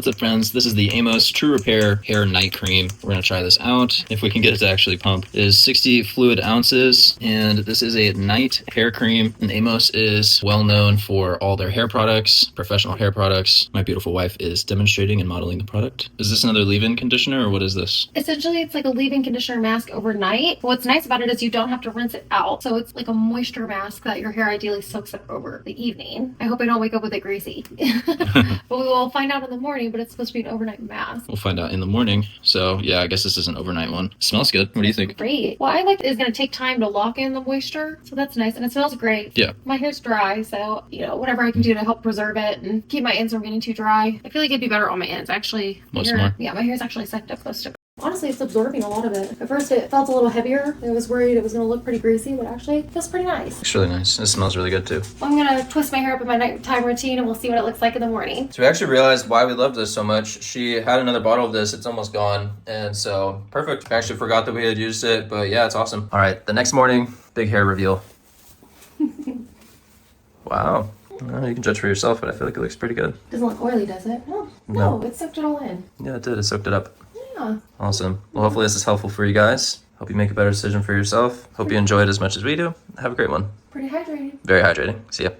What's up, friends? This is the Amos True Repair Hair Night Cream. We're going to try this out, if we can get it to actually pump. It is 60 fluid ounces, and this is a night hair cream. And Amos is well known for all their hair products, professional hair products. My beautiful wife is demonstrating and modeling the product. Is this another leave-in conditioner, or what is this? Essentially, it's like a leave-in conditioner mask overnight. What's nice about it is you don't have to rinse it out. So it's like a moisture mask that your hair ideally soaks up over the evening. I hope I don't wake up with it greasy. But we will find out in the morning, but it's supposed to be an overnight mask. We'll find out in the morning. So yeah, I guess this is an overnight one. Smells good. What do you think? Great. What I like is going to take time to lock in the moisture. So that's nice. And it smells great. Yeah. My hair's dry. So, whatever I can do to help preserve it and keep my ends from getting too dry. I feel like it'd be better on my ends, actually. Yeah, my hair's actually sucked up close to. Honestly, it's absorbing a lot of it. At first, it felt a little heavier. I was worried it was going to look pretty greasy, but actually, it feels pretty nice. It's really nice. It smells really good, too. I'm going to twist my hair up in my nighttime routine, and we'll see what it looks like in the morning. So we actually realized why we love this so much. She had another bottle of this. It's almost gone. And so, perfect. I actually forgot that we had used it, but yeah, it's awesome. All right, the next morning, big hair reveal. Wow. Well, you can judge for yourself, but I feel like it looks pretty good. Doesn't look oily, does it? No, it soaked it all in. Yeah, it did. It soaked it up. Yeah. Awesome. Well, hopefully this is helpful for you guys. Hope you make a better decision for yourself. Hope you enjoy it as much as we do. Have a great one. Pretty hydrated. Very hydrating. See ya.